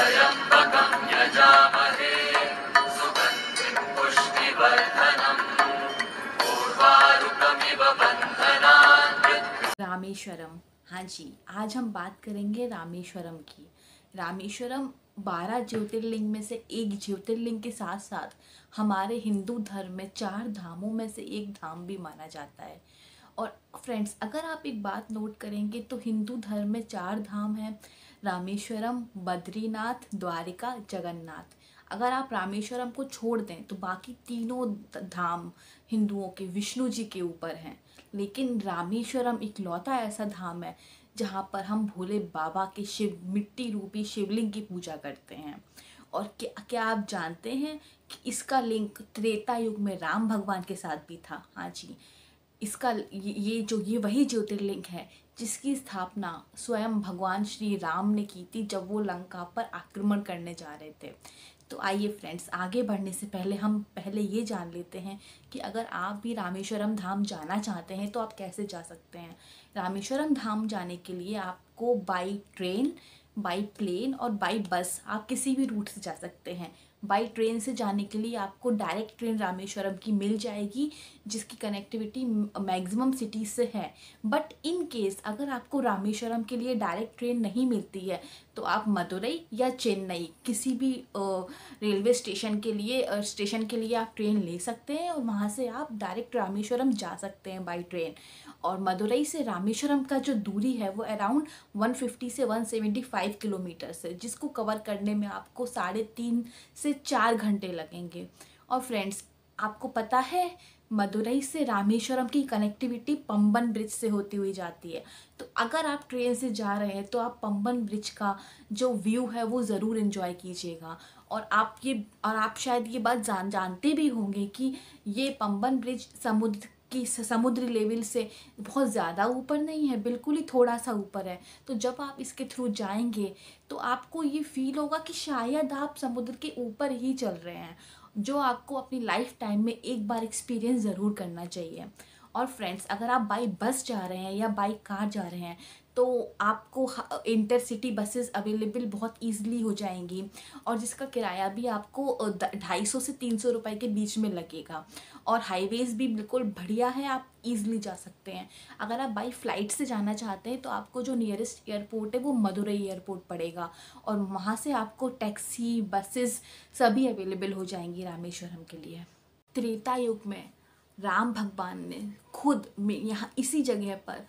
त्र्यम्बकं यजामहे सुगन्धिं पुष्टिवर्धनम् उर्वारुकमिव बन्धनान्। रामेश्वरम। हाँ जी, आज हम बात करेंगे रामेश्वरम की। रामेश्वरम 12 ज्योतिर्लिंग में से एक ज्योतिर्लिंग के साथ साथ हमारे हिंदू धर्म में 4 धामों में से एक धाम भी माना जाता है। और फ्रेंड्स, अगर आप एक बात नोट करेंगे तो हिंदू धर्म में 4 धाम हैं: रामेश्वरम, बद्रीनाथ, द्वारिका, जगन्नाथ। अगर आप रामेश्वरम को छोड़ दें तो बाकी तीनों धाम हिंदुओं के विष्णु जी के ऊपर हैं। लेकिन रामेश्वरम इकलौता ऐसा धाम है जहाँ पर हम भोले बाबा के शिव मिट्टी रूपी शिवलिंग की पूजा करते हैं। और क्या आप जानते हैं कि इसका लिंक त्रेता युग में राम भगवान के साथ भी था? हाँ जी, इसका ये वही ज्योतिर्लिंग है जिसकी स्थापना स्वयं भगवान श्री राम ने की थी जब वो लंका पर आक्रमण करने जा रहे थे। तो आइए फ्रेंड्स, आगे बढ़ने से पहले हम पहले ये जान लेते हैं कि अगर आप भी रामेश्वरम धाम जाना चाहते हैं तो आप कैसे जा सकते हैं। रामेश्वरम धाम जाने के लिए आपको बाई ट्रेन, बाई प्लेन और बाई बस, आप किसी भी रूट से जा सकते हैं। बाई ट्रेन से जाने के लिए आपको डायरेक्ट ट्रेन रामेश्वरम की मिल जाएगी जिसकी कनेक्टिविटी मैक्सिमम सिटीज़ से है। बट इन केस अगर आपको रामेश्वरम के लिए डायरेक्ट ट्रेन नहीं मिलती है तो आप मदुरई या चेन्नई किसी भी रेलवे स्टेशन के लिए आप ट्रेन ले सकते हैं और वहाँ से आप डायरेक्ट रामेश्वरम जा सकते हैं बाई ट्रेन। और मदुरई से रामेश्वरम का जो दूरी है वो अराउंड 150 से 175 किलोमीटर्स है, जिसको कवर करने में आपको 3.5 से 4 घंटे लगेंगे। और फ्रेंड्स, आपको पता है मदुरई से रामेश्वरम की कनेक्टिविटी पंबन ब्रिज से होती हुई जाती है। तो अगर आप ट्रेन से जा रहे हैं तो आप पंबन ब्रिज का जो व्यू है वो ज़रूर एंजॉय कीजिएगा। और आप शायद ये बात जानते भी होंगे कि ये पंबन ब्रिज समुद्र लेवल से बहुत ज़्यादा ऊपर नहीं है, बिल्कुल ही थोड़ा सा ऊपर है। तो जब आप इसके थ्रू जाएंगे तो आपको ये फील होगा कि शायद आप समुद्र के ऊपर ही चल रहे हैं, जो आपको अपनी लाइफ टाइम में एक बार एक्सपीरियंस ज़रूर करना चाहिए। और फ्रेंड्स, अगर आप बाई बस जा रहे हैं या बाई कार जा रहे हैं तो आपको इंटरसिटी बसेस अवेलेबल बहुत ईजिली हो जाएंगी और जिसका किराया भी आपको 250 से 300 रुपये के बीच में लगेगा। और हाईवेज भी बिल्कुल बढ़िया है, आप ईजिली जा सकते हैं। अगर आप बाई फ्लाइट से जाना चाहते हैं तो आपको जो नियरेस्ट एयरपोर्ट है वो मदुरई एयरपोर्ट पड़ेगा और वहाँ से आपको टैक्सी बसेस सभी अवेलेबल हो जाएंगी रामेश्वरम के लिए। त्रेता युग में राम भगवान ने खुद यहाँ इसी जगह पर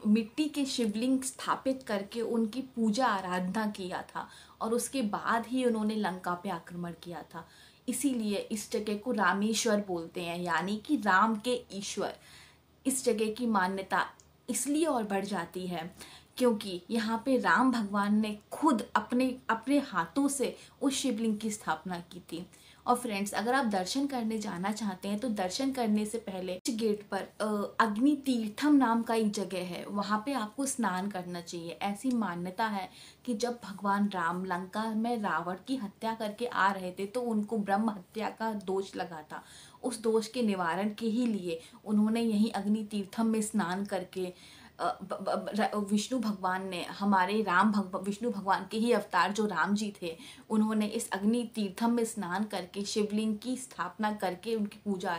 मिट्टी के शिवलिंग स्थापित करके उनकी पूजा आराधना किया था और उसके बाद ही उन्होंने लंका पे आक्रमण किया था। इसीलिए इस जगह को रामेश्वर बोलते हैं, यानी कि राम के ईश्वर। इस जगह की मान्यता इसलिए और बढ़ जाती है क्योंकि यहाँ पे राम भगवान ने खुद अपने हाथों से उस शिवलिंग की स्थापना की थी। और फ्रेंड्स, अगर आप दर्शन करने जाना चाहते हैं तो दर्शन करने से पहले गेट पर अग्नि तीर्थम नाम का एक जगह है, वहाँ पे आपको स्नान करना चाहिए। ऐसी मान्यता है कि जब भगवान राम लंका में रावण की हत्या करके आ रहे थे तो उनको ब्रह्म हत्या का दोष लगा था। उस दोष के निवारण के ही लिए उन्होंने यहीं अग्नि तीर्थम में स्नान करके विष्णु भगवान ने विष्णु भगवान के ही अवतार जो राम जी थे, उन्होंने इस अग्नि तीर्थम में स्नान करके शिवलिंग की स्थापना करके उनकी पूजा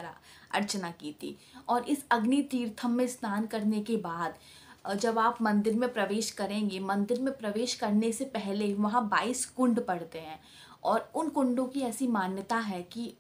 अर्चना की थी। और इस अग्नि तीर्थम में स्नान करने के बाद जब आप मंदिर में प्रवेश करेंगे, मंदिर में प्रवेश करने से पहले वहाँ 22 कुंड पड़ते हैं और उन कुंडों की ऐसी मान्यता है कि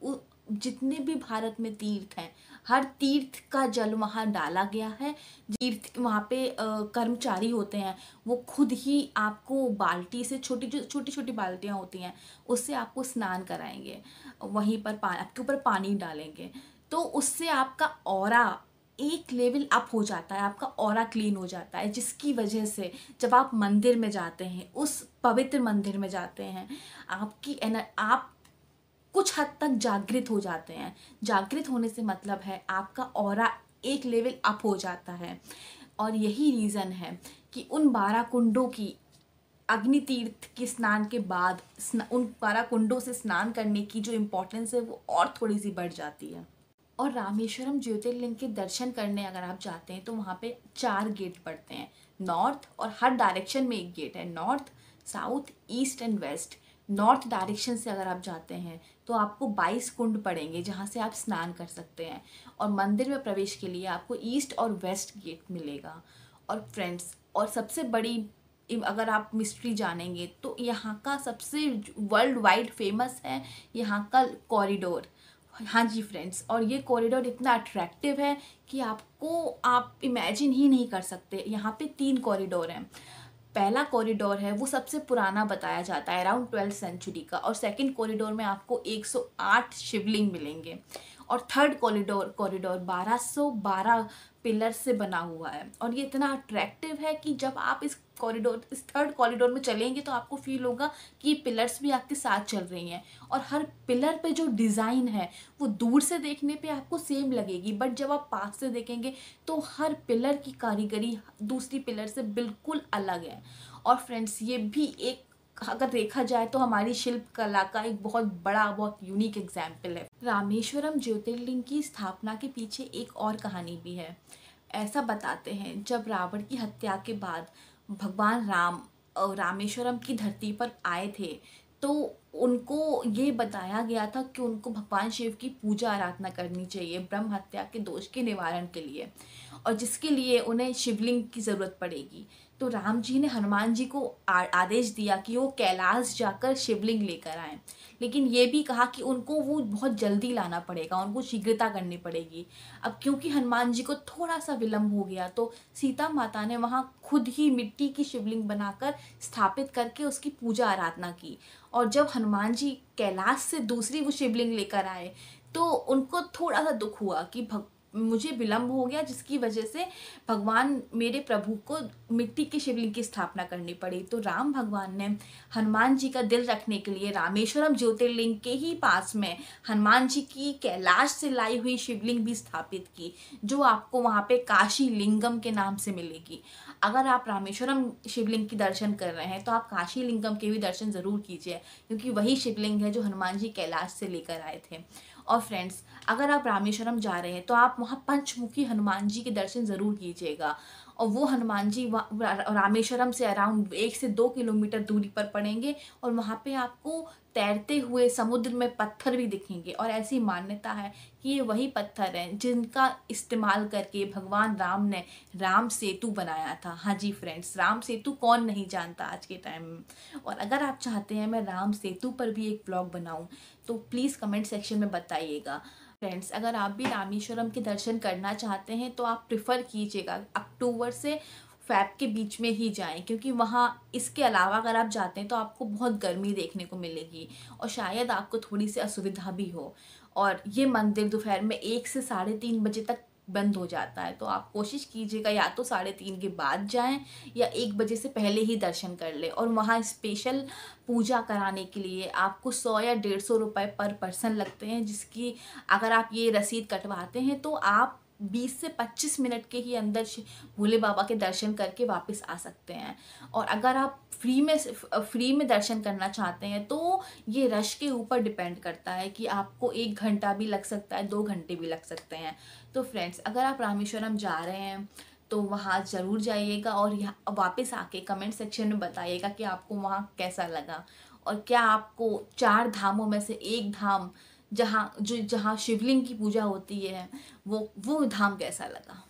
जितने भी भारत में तीर्थ हैं, हर तीर्थ का जल वहाँ डाला गया है। तीर्थ वहाँ पे कर्मचारी होते हैं, वो खुद ही आपको बाल्टी से छोटी छोटी बाल्टियाँ होती हैं उससे आपको स्नान कराएंगे, वहीं पर आपके ऊपर पानी डालेंगे। तो उससे आपका ऑरा एक लेवल अप हो जाता है, आपका ऑरा क्लीन हो जाता है, जिसकी वजह से जब आप मंदिर में जाते हैं, उस पवित्र मंदिर में जाते हैं, आप कुछ हद तक जागृत हो जाते हैं। जागृत होने से मतलब है आपका ऑरा एक लेवल अप हो जाता है। और यही रीज़न है कि उन 12 कुंडों की अग्नि तीर्थ के स्नान के बाद उन 12 कुंडों से स्नान करने की जो इम्पोर्टेंस है वो और थोड़ी सी बढ़ जाती है। और रामेश्वरम ज्योतिर्लिंग के दर्शन करने अगर आप जाते हैं तो वहाँ पे 4 गेट पड़ते हैं, नॉर्थ, और हर डायरेक्शन में एक गेट है, north, south, east and west, north direction से अगर आप जाते हैं तो आपको 22 कुंड पड़ेंगे जहाँ से आप स्नान कर सकते हैं। और मंदिर में प्रवेश के लिए आपको ईस्ट और वेस्ट गेट मिलेगा। और फ्रेंड्स, और सबसे बड़ी अगर आप मिस्ट्री जानेंगे तो यहाँ का सबसे वर्ल्ड वाइड फेमस है यहाँ का कॉरिडोर। हाँ जी फ्रेंड्स, और ये कॉरिडोर इतना अट्रैक्टिव है कि आप इमेजिन ही नहीं कर सकते। यहाँ पे 3 कॉरिडोर हैं। पहला कॉरिडोर है वो सबसे पुराना बताया जाता है, अराउंड 12th सेंचुरी का। और सेकंड कॉरिडोर में आपको 108 शिवलिंग मिलेंगे। और थर्ड कॉरिडोर 1212 पिलर से बना हुआ है। और ये इतना अट्रैक्टिव है कि जब आप इस थर्ड कॉरिडोर में चलेंगे तो आपको फील होगा कि ये पिलर्स भी आपके साथ चल रही हैं। और हर पिलर पे जो डिज़ाइन है वो दूर से देखने पे आपको सेम लगेगी, बट जब आप पास से देखेंगे तो हर पिलर की कारीगरी दूसरी पिलर से बिल्कुल अलग है। और फ्रेंड्स, ये भी एक, अगर देखा जाए तो हमारी शिल्प कला का एक बहुत बड़ा, बहुत यूनिक एग्जाम्पल है। रामेश्वरम ज्योतिर्लिंग की स्थापना के पीछे एक और कहानी भी है। ऐसा बताते हैं, जब रावण की हत्या के बाद भगवान राम रामेश्वरम की धरती पर आए थे तो उनको ये बताया गया था कि उनको भगवान शिव की पूजा आराधना करनी चाहिए ब्रह्म हत्या के दोष के निवारण के लिए, और जिसके लिए उन्हें शिवलिंग की ज़रूरत पड़ेगी। तो राम जी ने हनुमान जी को आदेश दिया कि वो कैलाश जाकर शिवलिंग लेकर आएँ, लेकिन ये भी कहा कि उनको वो बहुत जल्दी लाना पड़ेगा, उनको शीघ्रता करनी पड़ेगी। अब क्योंकि हनुमान जी को थोड़ा सा विलम्ब हो गया तो सीता माता ने वहाँ खुद ही मिट्टी की शिवलिंग बनाकर स्थापित करके उसकी पूजा आराधना की। और जब हनुमान जी कैलाश से दूसरी वो शिवलिंग लेकर आए तो उनको थोड़ा सा दुख हुआ कि मुझे विलम्ब हो गया, जिसकी वजह से भगवान मेरे प्रभु को मिट्टी की शिवलिंग की स्थापना करनी पड़ी। तो राम भगवान ने हनुमान जी का दिल रखने के लिए रामेश्वरम ज्योतिर्लिंग के ही पास में हनुमान जी की कैलाश से लाई हुई शिवलिंग भी स्थापित की, जो आपको वहाँ पे काशी लिंगम के नाम से मिलेगी। अगर आप रामेश्वरम शिवलिंग की दर्शन कर रहे हैं तो आप काशी लिंगम के भी दर्शन ज़रूर कीजिए, क्योंकि वही शिवलिंग है जो हनुमान जी कैलाश से लेकर आए थे। और फ्रेंड्स, अगर आप रामेश्वरम जा रहे हैं तो आप वहाँ पंचमुखी हनुमान जी के दर्शन ज़रूर कीजिएगा। और वो हनुमान जी रामेश्वरम से अराउंड 1 से 2 किलोमीटर दूरी पर पड़ेंगे, और वहाँ पे आपको तैरते हुए समुद्र में पत्थर भी दिखेंगे। और ऐसी मान्यता है कि ये वही पत्थर हैं जिनका इस्तेमाल करके भगवान राम ने राम सेतु बनाया था। हाँ जी फ्रेंड्स, राम सेतु कौन नहीं जानता आज के टाइम में। और अगर आप चाहते हैं मैं राम सेतु पर भी एक ब्लॉग बनाऊं तो प्लीज़ कमेंट सेक्शन में बताइएगा। फ्रेंड्स, अगर आप भी रामेश्वरम के दर्शन करना चाहते हैं तो आप प्रिफ़र कीजिएगा अक्टूबर से फ़ैब के बीच में ही जाएं, क्योंकि वहाँ इसके अलावा अगर आप जाते हैं तो आपको बहुत गर्मी देखने को मिलेगी और शायद आपको थोड़ी सी असुविधा भी हो। और ये मंदिर दोपहर में 1 से 3:30 बजे तक बंद हो जाता है, तो आप कोशिश कीजिएगा या तो 3:30 के बाद जाएं या 1 बजे से पहले ही दर्शन कर लें। और वहाँ स्पेशल पूजा कराने के लिए आपको 100 या 150 रुपये पर पर्सन लगते हैं, जिसकी अगर आप ये रसीद कटवाते हैं तो आप 20 से 25 मिनट के ही अंदर भोले बाबा के दर्शन करके वापस आ सकते हैं। और अगर आप फ्री में दर्शन करना चाहते हैं तो ये रश के ऊपर डिपेंड करता है कि आपको 1 घंटा भी लग सकता है, 2 घंटे भी लग सकते हैं। तो फ्रेंड्स, अगर आप रामेश्वरम जा रहे हैं तो वहाँ ज़रूर जाइएगा और यहाँ वापस आके कमेंट सेक्शन में बताइएगा कि आपको वहाँ कैसा लगा, और क्या आपको 4 धामों में से एक धाम जहाँ शिवलिंग की पूजा होती है वो धाम कैसा लगा।